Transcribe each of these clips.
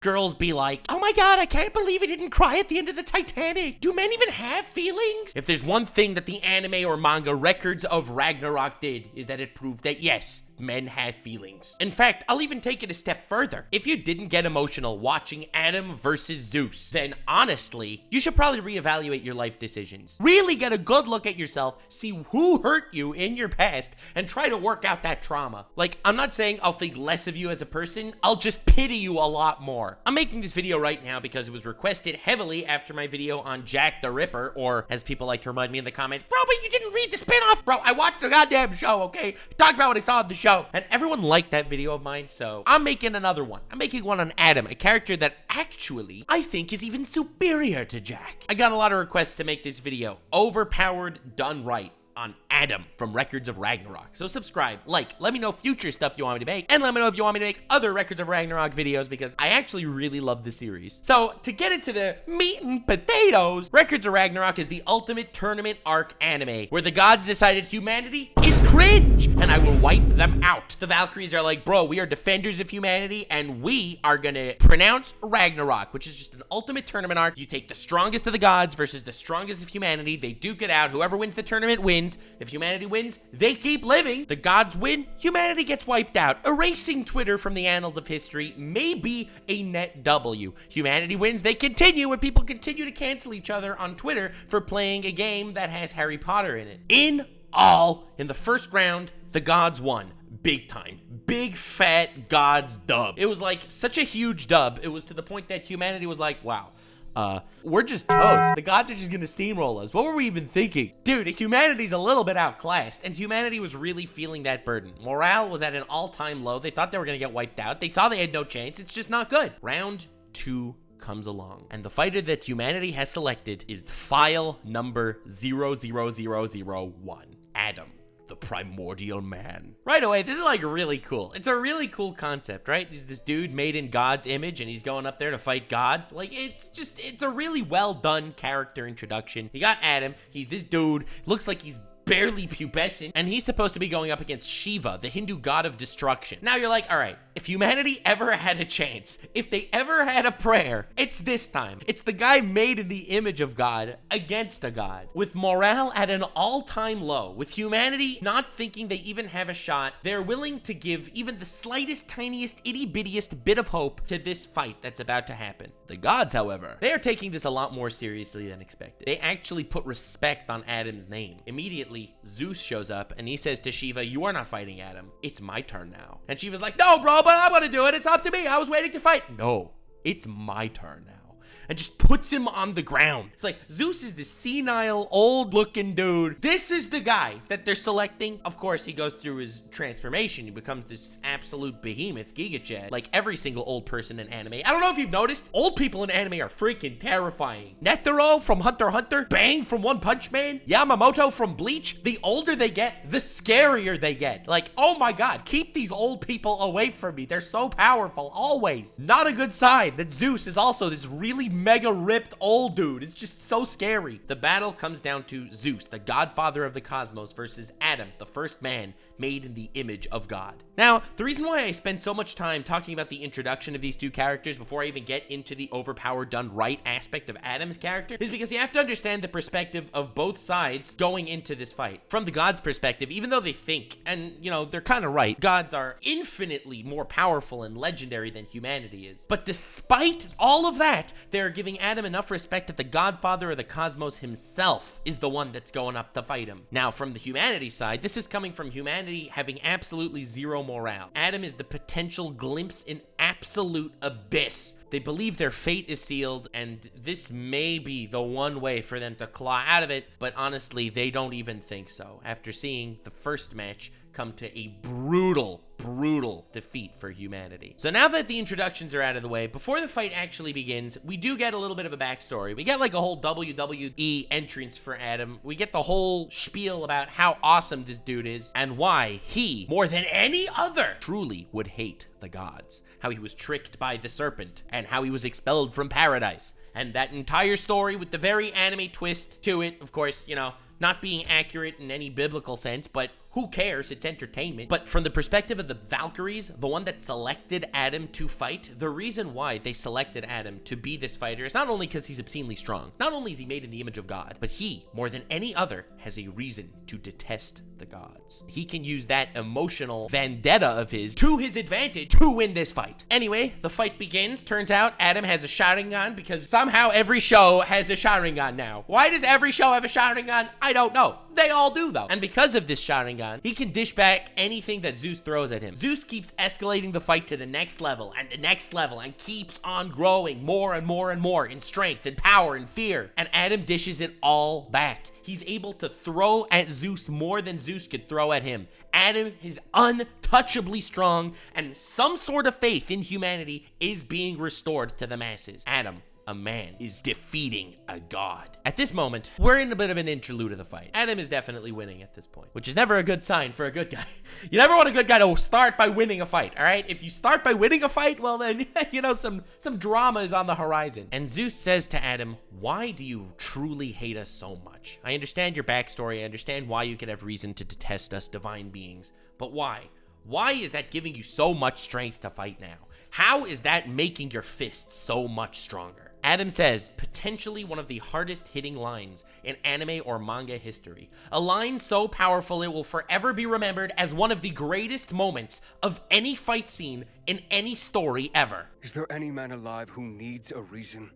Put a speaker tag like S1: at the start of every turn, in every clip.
S1: girls be like, oh my god, I can't believe he didn't cry at the end of the Titanic. Do men even have feelings? If there's one thing that the anime or manga Records of Ragnarok did, is that it proved that yes, men have feelings. In fact, I'll even take it a step further. If you didn't get emotional watching Adam versus Zeus, then honestly, you should probably reevaluate your life decisions. Really get a good look at yourself, see who hurt you in your past, and try to work out that trauma. Like, I'm not saying I'll think less of you as a person, I'll just pity you a lot more. I'm making this video right now because it was requested heavily after my video on Jack the Ripper, or as people like to remind me in the comments, bro, but you didn't read the spinoff. Bro, I watched the goddamn show, okay? Talk about what I saw in the show. And everyone liked that video of mine, so I'm making another one. I'm making one on Adam, a character that actually I think is even superior to Jack. I got a lot of requests to make this video. Overpowered done right on Adam from Records of Ragnarok. So subscribe, like, let me know future stuff you want me to make, and let me know if you want me to make other Records of Ragnarok videos because I actually really love the series. So to get into the meat and potatoes, Records of Ragnarok is the ultimate tournament arc anime where the gods decided humanity is cringe and I will wipe them out. The Valkyries are like, bro, we are defenders of humanity and we are gonna pronounce Ragnarok, which is just an ultimate tournament arc. You take the strongest of the gods versus the strongest of humanity. They duke it out. Whoever wins the tournament wins. If humanity wins, they keep living. The gods win, humanity gets wiped out. Erasing Twitter from the annals of history may be a net W. Humanity wins, they continue, and people continue to cancel each other on Twitter for playing a game that has Harry Potter in it. In the first round, the gods won. Big time. Big fat gods dub. It was like such a huge dub. It was to the point that humanity was like, wow. We're just toast. The gods are just gonna steamroll us. What were we even thinking? Dude, humanity's a little bit outclassed, and humanity was really feeling that burden. Morale was at an all-time low. They thought they were gonna get wiped out. They saw they had no chance. It's just not good. Round 2 comes along, and the fighter that humanity has selected is file number 00001, Adam, the primordial man. Right away, this is like really cool. It's a really cool concept, right? He's this dude made in God's image and he's going up there to fight gods. Like, it's a really well done character introduction. You got Adam, he's this dude, looks like he's barely pubescent, and he's supposed to be going up against Shiva, the Hindu god of destruction. Now you're like, all right, if humanity ever had a chance, if they ever had a prayer, it's this time. It's the guy made in the image of God against a god. With morale at an all-time low, with humanity not thinking they even have a shot, they're willing to give even the slightest, tiniest, itty-bittiest bit of hope to this fight that's about to happen. The gods, however, they are taking this a lot more seriously than expected. They actually put respect on Adam's name. Immediately, Zeus shows up and he says to Shiva, you are not fighting Adam. It's my turn now. And Shiva's like, no, bro, but I'm gonna do it. It's up to me. I was waiting to fight. No, it's my turn now. And just puts him on the ground. It's like, Zeus is this senile, old-looking dude. This is the guy that they're selecting. Of course, he goes through his transformation. He becomes this absolute behemoth, Giga Chad, like every single old person in anime. I don't know if you've noticed, old people in anime are freaking terrifying. Netero from Hunter x Hunter, Bang from One Punch Man, Yamamoto from Bleach. The older they get, the scarier they get. Like, oh my god, keep these old people away from me. They're so powerful, always. Not a good sign that Zeus is also this really mega ripped old dude. It's just so scary. The battle comes down to Zeus, the godfather of the cosmos, versus Adam, the first man made in the image of God. Now, the reason why I spend so much time talking about the introduction of these two characters before I even get into the overpowered done right aspect of Adam's character is because you have to understand the perspective of both sides going into this fight. From the gods' perspective, even though they think, and you know, they're kind of right, gods are infinitely more powerful and legendary than humanity is. But despite all of that, they're giving Adam enough respect that the godfather of the cosmos himself is the one that's going up to fight him. Now, from the humanity side, this is coming from humanity having absolutely zero morale. Adam is the potential glimpse in absolute abyss. They believe their fate is sealed, and this may be the one way for them to claw out of it, but honestly, they don't even think so. After seeing the first match come to a brutal defeat for humanity. So now that the introductions are out of the way, before the fight actually begins, we do get a little bit of a backstory. We get like a whole WWE entrance for Adam. We get the whole spiel about how awesome this dude is and why he, more than any other, truly would hate the gods. How he was tricked by the serpent and how he was expelled from paradise. And that entire story with the very anime twist to it, of course, you know, not being accurate in any biblical sense, but Who cares? It's entertainment. But from the perspective of the Valkyries, the one that selected Adam to fight, the reason why they selected Adam to be this fighter is not only because he's obscenely strong, not only is he made in the image of God, but he, more than any other, has a reason to detest the gods. He can use that emotional vendetta of his to his advantage to win this fight. Anyway, the fight begins. Turns out Adam has a Sharingan because somehow every show has a Sharingan now. Why does every show have a Sharingan? I don't know. They all do though. And because of this Sharingan, he can dish back anything that Zeus throws at him. Zeus keeps escalating the fight to the next level and the next level and keeps on growing more and more and more in strength and power and fear. And Adam dishes it all back. He's able to throw at Zeus more than Zeus could throw at him. Adam is untouchably strong, and some sort of faith in humanity is being restored to the masses. Adam, a man, is defeating a god. At this moment, we're in a bit of an interlude of the fight. Adam is definitely winning at this point, which is never a good sign for a good guy. You never want a good guy to start by winning a fight, all right? If you start by winning a fight, well then, you know, some drama is on the horizon. And Zeus says to Adam, why do you truly hate us so much? I understand your backstory. I understand why you could have reason to detest us divine beings, but why? Why is that giving you so much strength to fight now? How is that making your fists so much stronger? Adam says, potentially one of the hardest hitting lines in anime or manga history. A line so powerful it will forever be remembered as one of the greatest moments of any fight scene in any story ever.
S2: Is there any man alive who needs a reason?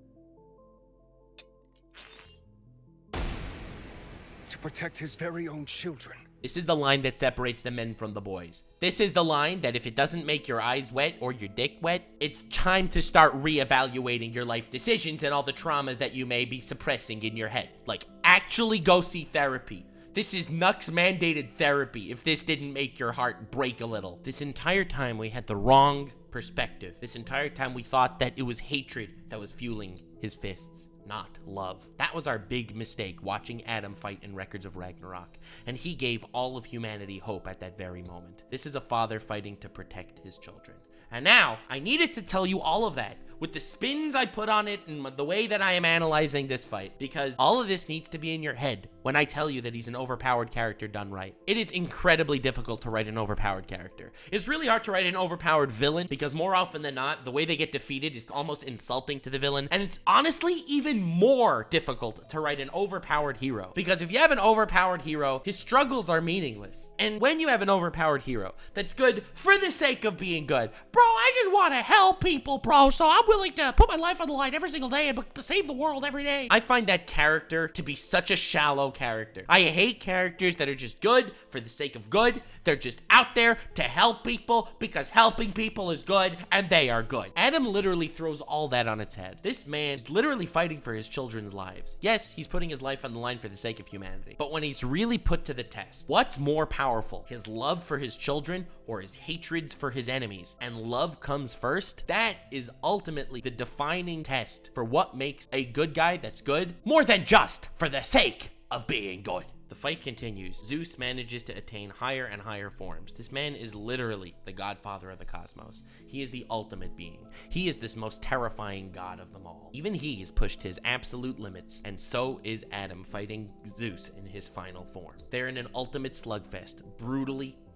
S2: To protect his very own children.
S1: This is the line that separates the men from the boys. This is the line that if it doesn't make your eyes wet or your dick wet, it's time to start reevaluating your life decisions and all the traumas that you may be suppressing in your head. Like, actually go see therapy. This is Nux mandated therapy if this didn't make your heart break a little. This entire time we had the wrong perspective. This entire time we thought that it was hatred that was fueling his fists, not love. That was our big mistake watching Adam fight in Records of Ragnarok, and he gave all of humanity hope at that very moment. This is a father fighting to protect his children. And now, I needed to tell you all of that with the spins I put on it and the way that I am analyzing this fight, because all of this needs to be in your head when I tell you that he's an overpowered character done right. It is incredibly difficult to write an overpowered character. It's really hard to write an overpowered villain because more often than not, the way they get defeated is almost insulting to the villain. And it's honestly even more difficult to write an overpowered hero, because if you have an overpowered hero, his struggles are meaningless. And when you have an overpowered hero that's good for the sake of being good, bro, I just want to help people, bro, so I'm willing to put my life on the line every single day and save the world every day. I find that character to be such a shallow character. I hate characters that are just good for the sake of good. They're just out there to help people because helping people is good and they are good. Adam literally throws all that on its head. This man is literally fighting for his children's lives. Yes, he's putting his life on the line for the sake of humanity. But when he's really put to the test, what's more powerful? His love for his children or his hatreds for his enemies? And love comes first. That is ultimately the defining test for what makes a good guy that's good more than just for the sake of being good. The fight continues. Zeus manages to attain higher and higher forms. This man is literally the godfather of the cosmos. He is the ultimate being. He is this most terrifying god of them all. Even he has pushed his absolute limits, and so is Adam fighting Zeus in his final form. They're in an ultimate slugfest,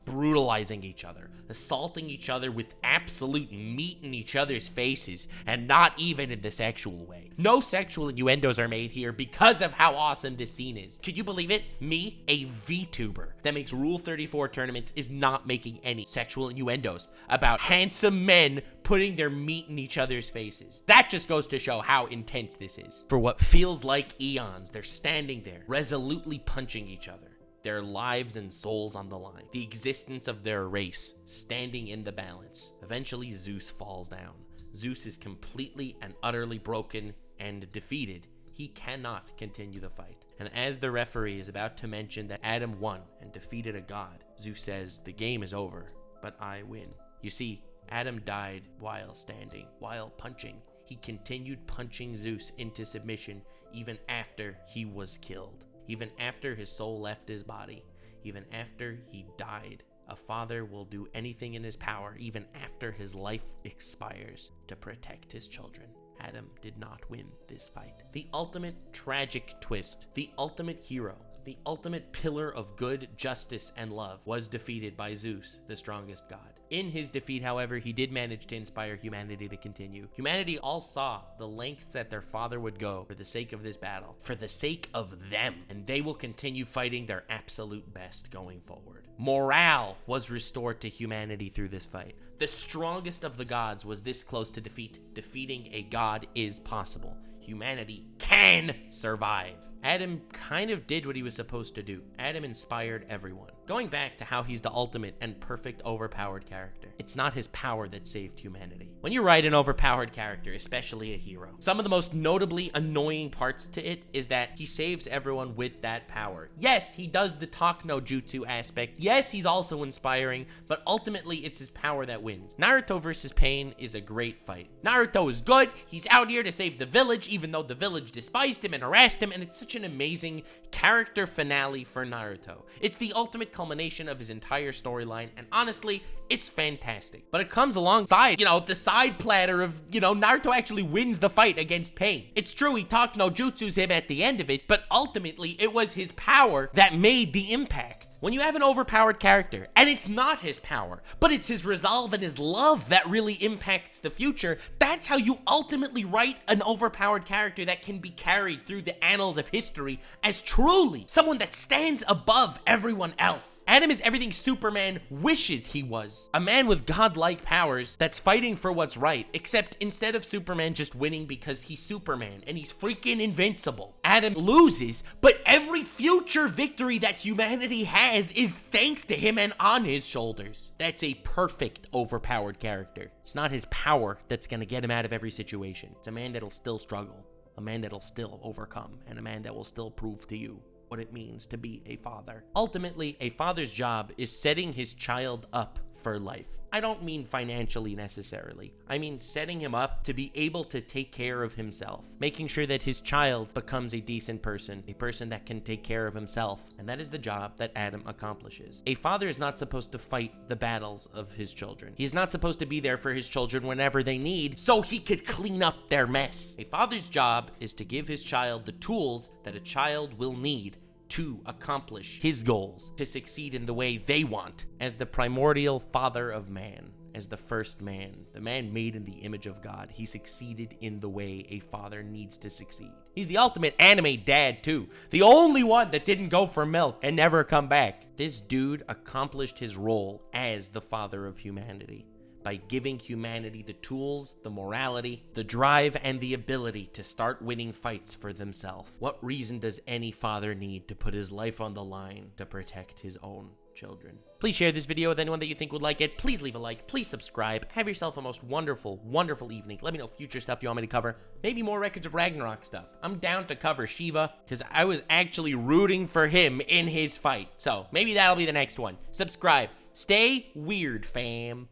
S1: brutalizing each other, assaulting each other with absolute meat in each other's faces, and not even in the sexual way. No sexual innuendos are made here because of how awesome this scene is. Could you believe it? Me, a VTuber that makes Rule 34 tournaments, is not making any sexual innuendos about handsome men putting their meat in each other's faces. That just goes to show how intense this is. For what feels like eons, they're standing there, resolutely punching each other. Their lives and souls on the line, the existence of their race standing in the balance. Eventually, Zeus falls down. Zeus is completely and utterly broken and defeated. He cannot continue the fight. And as the referee is about to mention that Adam won and defeated a god, Zeus says, "The game is over, but I win." You see, Adam died while standing, while punching. He continued punching Zeus into submission even after he was killed. Even after his soul left his body, even after he died, a father will do anything in his power, even after his life expires, to protect his children. Adam did not win this fight. The ultimate tragic twist, the ultimate hero, the ultimate pillar of good, justice, and love, was defeated by Zeus, the strongest god. In his defeat, however, he did manage to inspire humanity to continue. Humanity all saw the lengths that their father would go for the sake of this battle, for the sake of them, and they will continue fighting their absolute best going forward. Morale was restored to humanity through this fight. The strongest of the gods was this close to defeat. Defeating a god is possible. Humanity can survive. Adam kind of did what he was supposed to do. Adam inspired everyone. Going back to how he's the ultimate and perfect overpowered character, it's not his power that saved humanity. When you write an overpowered character, especially a hero, some of the most notably annoying parts to it is that he saves everyone with that power. Yes, he does the talk no jutsu aspect. Yes, he's also inspiring, but ultimately it's his power that wins. Naruto versus Pain is a great fight. Naruto is good. He's out here to save the village, even though the village despised him and harassed him, and it's such an amazing character finale for Naruto. It's the ultimate culmination of his entire storyline, and honestly, it's fantastic. But it comes alongside, the side platter of, Naruto actually wins the fight against Pain. It's true, he talked no jutsus him at the end of it, but ultimately, it was his power that made the impact. When you have an overpowered character, and it's not his power, but it's his resolve and his love that really impacts the future, that's how you ultimately write an overpowered character that can be carried through the annals of history as truly someone that stands above everyone else. Adam is everything Superman wishes he was. A man with godlike powers that's fighting for what's right, except instead of Superman just winning because he's Superman and he's freaking invincible, Adam loses, but every future victory that humanity has is thanks to him and on his shoulders. That's a perfect overpowered character. It's not his power that's gonna get him out of every situation. It's a man that'll still struggle, a man that'll still overcome, and a man that will still prove to you what it means to be a father. Ultimately, a father's job is setting his child up for life. I don't mean financially necessarily. I mean setting him up to be able to take care of himself, making sure that his child becomes a decent person, a person that can take care of himself, and that is the job that Adam accomplishes. A father is not supposed to fight the battles of his children. He's not supposed to be there for his children whenever they need so he could clean up their mess. A father's job is to give his child the tools that a child will need to accomplish his goals, to succeed in the way they want. As the primordial father of man, as the first man, the man made in the image of God, he succeeded in the way a father needs to succeed. He's the ultimate anime dad too, the only one that didn't go for milk and never come back. This dude accomplished his role as the father of humanity by giving humanity the tools, the morality, the drive, and the ability to start winning fights for themselves. What reason does any father need to put his life on the line to protect his own children? Please share this video with anyone that you think would like it. Please leave a like. Please subscribe. Have yourself a most wonderful, wonderful evening. Let me know future stuff you want me to cover. Maybe more Records of Ragnarok stuff. I'm down to cover Shiva because I was actually rooting for him in his fight. So maybe that'll be the next one. Subscribe. Stay weird, fam.